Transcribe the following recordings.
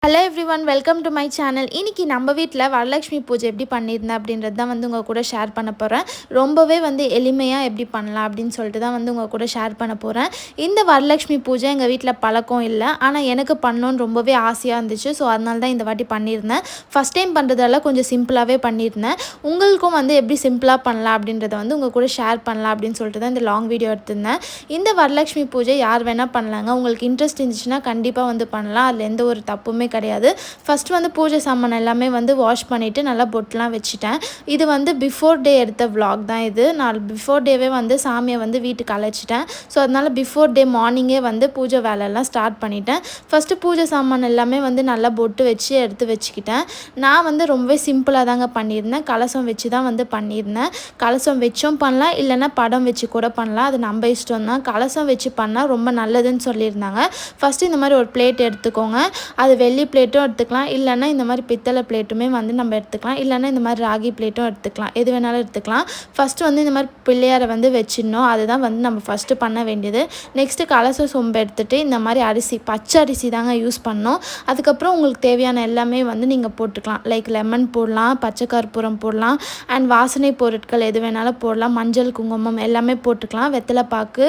Hello everyone, welcome to my channel. இன்றைக்கி நம்ம வீட்டில் வரலட்சுமி பூஜை எப்படி பண்ணியிருந்தேன் அப்படின்றது தான் உங்கள் கூட ஷேர் பண்ண போகிறேன். ரொம்பவே எளிமையாக எப்படி பண்ணலாம் அப்படின்னு சொல்லிட்டு தான் உங்கள் கூட ஷேர் பண்ண போகிறேன். இந்த வரலட்சுமி பூஜை எங்கள் வீட்டில் பழக்கம் இல்லை, ஆனால் எனக்கு பண்ணணுன்னு ரொம்பவே ஆசையாக இருந்துச்சு. ஸோ அதனால தான் இந்த வாட்டி பண்ணியிருந்தேன். ஃபஸ்ட் டைம் பண்ணுறதால கொஞ்சம் சிம்பிளாகவே பண்ணியிருந்தேன். உங்களுக்கும் எப்படி சிம்பிளாக பண்ணலாம் அப்படின்றத உங்கள் கூட ஷேர் பண்ணலாம் அப்படின்னு சொல்லிட்டு தான் இந்த லாங் வீடியோ எடுத்திருந்தேன். இந்த வரலட்சுமி பூஜை யார் வேணால் பண்ணலாங்க. உங்களுக்கு இன்ட்ரெஸ்ட் இருந்துச்சுன்னா கண்டிப்பாக பண்ணலாம். அதில் எந்த ஒரு தப்புமே கிடையாது. ஃபர்ஸ்ட் பூஜை சாமான் எல்லாமே வாஷ் பண்ணிவிட்டு நல்லா பொட்டெலாம் வச்சுட்டேன். இது பிஃபோர் டே எடுத்த விலாக் தான் இது. நான் பிஃபோர் டேவே சாமியை வீட்டுக்கு அழைச்சிட்டேன். ஸோ அதனால் பிஃபோர் டே மார்னிங்கே பூஜை வேலையெல்லாம் ஸ்டார்ட் பண்ணிட்டேன். ஃபஸ்ட்டு பூஜை சாமான் எல்லாமே நல்லா பொட்டு வச்சு எடுத்து வச்சுக்கிட்டேன். நான் ரொம்பவே சிம்பிளாக தாங்க பண்ணியிருந்தேன். கலசம் வச்சு தான் பண்ணியிருந்தேன். கலசம் வச்சும் பண்ணலாம், இல்லைன்னா படம் வச்சு கூட பண்ணலாம். அது நம்ம இஷ்டம் தான். கலசம் வச்சு பண்ணால் ரொம்ப நல்லதுன்னு சொல்லியிருந்தாங்க. ஃபஸ்ட்டு இந்த மாதிரி ஒரு பிளேட் எடுத்துக்கோங்க. அது வெள்ளி பிளேட்டும் எடுத்துக்கலாம், இல்லைன்னா இந்த மாதிரி பித்தளை பிளேட்டுமே நம்ம எடுத்துக்கலாம், இல்லைன்னா இந்த மாதிரி ராகி பிளேட்டும் எடுத்துக்கலாம். எது வேணாலும் எடுத்துக்கலாம். ஃபஸ்ட்டு இந்த மாதிரி பிள்ளையாரை வச்சிடணும். அதுதான் நம்ம ஃபஸ்ட்டு பண்ண வேண்டியது. நெக்ஸ்ட்டு கலச சொம்பு எடுத்துகிட்டு இந்த மாதிரி அரிசி, பச்சை அரிசி தாங்க யூஸ் பண்ணணும். அதுக்கப்புறம் உங்களுக்கு தேவையான எல்லாமே நீங்கள் போட்டுக்கலாம். லைக் லெமன் போடலாம், பச்சை கற்பூரம் போடலாம், அண்ட் வாசனை பொருட்கள் எது வேணாலும் போடலாம். மஞ்சள், குங்குமம் எல்லாமே போட்டுக்கலாம். வெத்தலை பாக்கு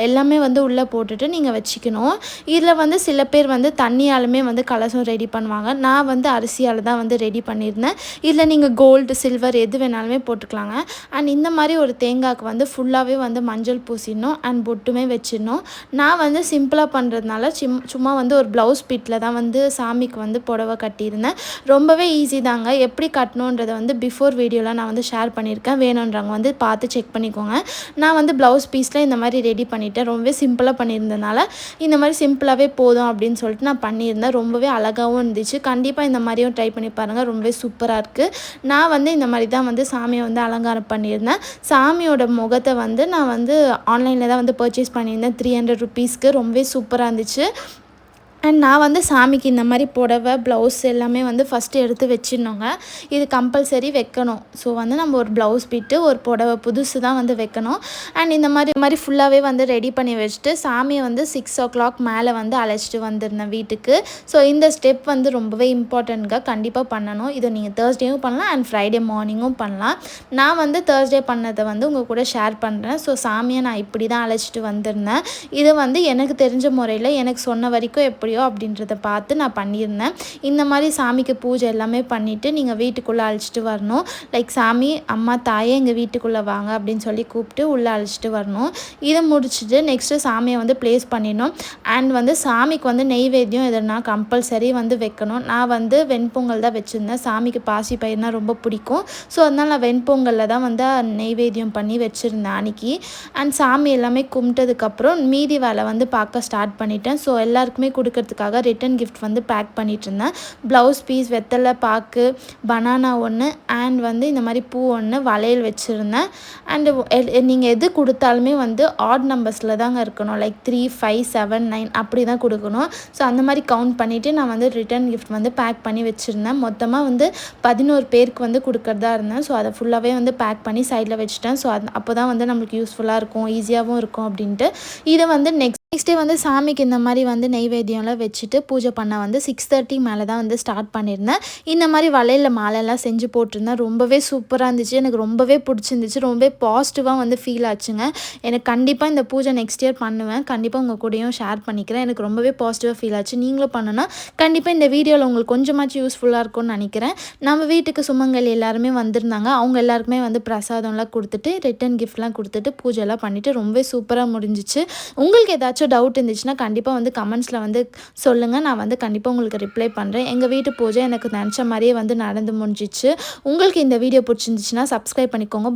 எல்லாமே உள்ளே போட்டுட்டு நீங்கள் வச்சுக்கணும். இதில் சில பேர் தண்ணியாலுமே கலசம் ரெடி பண்ணுவாங்க. நான் அரிசியால் தான் ரெடி பண்ணியிருந்தேன். இதில் நீங்கள் கோல்டு, சில்வர் எது வேணாலுமே போட்டுக்கலாங்க. அண்ட் இந்த மாதிரி ஒரு தேங்காய்க்கு ஃபுல்லாகவே மஞ்சள் பூசிடணும், அண்ட் பொட்டுமே வச்சிடணும். நான் சிம்பிளாக பண்ணுறதுனால சும்மா ஒரு ப்ளவுஸ் பிட்டில் தான் சாமிக்கு புடவை கட்டியிருந்தேன். ரொம்பவே ஈஸி தாங்க. எப்படி கட்டணுன்றதை பிஃபோர் வீடியோவில் நான் ஷேர் பண்ணியிருக்கேன். வேணுன்றவங்க பார்த்து செக் பண்ணிக்கோங்க. நான் ப்ளவுஸ் பீஸில் இந்த மாதிரி ரெடி பண்ணிவிட்டேன். ரொம்பவே சிம்பிளாக பண்ணியிருந்தனால இந்த மாதிரி சிம்பிளாகவே போதும் அப்படின்னு சொல்லிட்டு நான் பண்ணியிருந்தேன். ரொம்பவே அழகாகவும் இருந்துச்சு. கண்டிப்பாக இந்த மாதிரியும் ட்ரை பண்ணி பாருங்கள். ரொம்பவே சூப்பராக இருக்குது. நான் இந்த மாதிரி தான் சாமியை அலங்காரம் பண்ணியிருந்தேன். சாமியோட முகத்தை நான் ஆன்லைனில் தான் பர்ச்சேஸ் பண்ணியிருந்தேன். 300 ருபீஸ்க்கு. ரொம்பவே சூப்பராக இருந்துச்சு. அண்ட் நான் சாமிக்கு இந்த மாதிரி புடவை, ப்ளவுஸ் எல்லாமே ஃபஸ்ட்டு எடுத்து வச்சிடணுங்க. இது கம்பல்சரி வைக்கணும். ஸோ நம்ம ஒரு ப்ளவுஸ் பிட்டு, ஒரு புடவை புதுசு தான் வைக்கணும். அண்ட் இந்த மாதிரி ஃபுல்லாகவே ரெடி பண்ணி வச்சுட்டு சாமியை 6 o'clock மேலே அழைச்சிட்டு வந்திருந்தேன் வீட்டுக்கு. ஸோ இந்த ஸ்டெப் ரொம்பவே இம்பார்ட்டண்ட்గా கண்டிப்பாக பண்ணணும். இதை நீங்கள் தேர்ஸ்டேவும் பண்ணலாம், அண்ட் ஃப்ரைடே மார்னிங்கும் பண்ணலாம். நான் தேர்ஸ்டே பண்ணதை உங்கள் கூட ஷேர் பண்ணுறேன். ஸோ சாமியை நான் இப்படி தான் அழைச்சிட்டு வந்திருந்தேன். இது எனக்கு தெரிஞ்ச முறையில் எனக்கு சொன்ன வரைக்கும் எப்படி அப்படின்றத பார்த்து நான் பண்ணியிருந்தேன். இந்த மாதிரி சாமிக்கு பூஜை எல்லாமே பண்ணிவிட்டு நீங்கள் வீட்டுக்குள்ளே அழைச்சிட்டு வரணும். லைக் சாமி, அம்மா, தாயே எங்கள் வீட்டுக்குள்ளே வாங்க அப்படின்னு சொல்லி கூப்பிட்டு உள்ளே அழைச்சிட்டு வரணும். இதை முடிச்சுட்டு நெக்ஸ்ட்டு சாமியை ப்ளேஸ் பண்ணிடணும். அண்ட் சாமிக்கு நெய்வேத்தியம் எதுனா கம்பல்சரி வைக்கணும். நான் வெண்பொங்கல் தான் வச்சுருந்தேன். சாமிக்கு பாசி பயிர்னா ரொம்ப பிடிக்கும். ஸோ அதனால் நான் வெண்பொங்கலில் தான் நெய்வேத்தியம் பண்ணி வச்சுருந்தேன் அன்றைக்கி. அண்ட் சாமி எல்லாமே கும்பிட்டதுக்கப்புறம் மீதி வேலை பார்க்க ஸ்டார்ட் பண்ணிட்டேன். ஸோ எல்லாருக்குமே கொடுக்குறதுக்காக ரிட்டன் கிஃப்ட் பேக் பண்ணிட்டு இருந்தேன். ப்ளவுஸ் பீஸ், வெத்தலை பாக்கு, பனானா ஒன்று, அண்ட் இந்த மாதிரி பூ ஒன்று, வளையல் வச்சுருந்தேன். அண்டு நீங்கள் எது கொடுத்தாலுமே ஆட் நம்பர்ஸில் தாங்க இருக்கணும். லைக் 3, 5, 7, 9 அப்படி தான் கொடுக்கணும். ஸோ அந்த மாதிரி கவுண்ட் பண்ணிவிட்டு நான் ரிட்டன் கிஃப்ட் பேக் பண்ணி வச்சுருந்தேன். மொத்தமாக 11 பேருக்கு கொடுக்கறதா இருந்தேன். ஸோ அதை ஃபுல்லாகவே பேக் பண்ணி சைடில் வச்சுட்டேன். ஸோ அப்போ தான் நம்மளுக்கு யூஸ்ஃபுல்லாக இருக்கும், ஈஸியாகவும் இருக்கும் அப்படின்ட்டு. இதை நெக்ஸ்ட் டே சாமிக்கு இந்த மாதிரி நெய்வேத்தியம்லாம் வச்சுட்டு பூஜை பண்ண 6:30 மேலே தான் ஸ்டார்ட் பண்ணியிருந்தேன். இந்த மாதிரி வளையலில் மாலையெல்லாம் செஞ்சு போட்டிருந்தேன். ரொம்பவே சூப்பராக இருந்துச்சு. எனக்கு ரொம்பவே பிடிச்சிருந்துச்சு. ரொம்பவே பாசிட்டிவாக ஃபீல் ஆச்சுங்க. எனக்கு கண்டிப்பாக இந்த பூஜை நெக்ஸ்ட் இயர் பண்ணுவேன். கண்டிப்பாக உங்கள் கூடயும் ஷேர் பண்ணிக்கிறேன். எனக்கு ரொம்பவே பாசிட்டிவாக ஃபீல் ஆச்சு. நீங்களும் பண்ணனா கண்டிப்பாக இந்த வீடியோவில் உங்களுக்கு கொஞ்சமாச்சும் யூஸ்ஃபுல்லாக இருக்கும்னு நினைக்கிறேன். நம்ம வீட்டுக்கு சுமங்கலி எல்லாருமே வந்திருந்தாங்க. அவங்க எல்லாருக்குமே பிரசாதம்லாம் கொடுத்துட்டு, ரிட்டன் கிஃப்ட்லாம் கொடுத்துட்டு பூஜைலாம் பண்ணிவிட்டு ரொம்பவே சூப்பராக முடிஞ்சிச்சு. உங்களுக்கு ஏதாச்சும் டவுட் இருந்துச்சுன்னா கண்டிப்பாக கமெண்ட்ஸில் சொல்லுங்கள். நான் கண்டிப்பாக உங்களுக்கு ரிப்ளை பண்ணுறேன். எங்கள் வீட்டு பூஜை எனக்கு நினச்ச மாதிரியே நடந்து முடிஞ்சிச்சு. உங்களுக்கு இந்த வீடியோ பிடிச்சிருந்துச்சுன்னா சப்ஸ்கிரைப் பண்ணிக்கோங்க.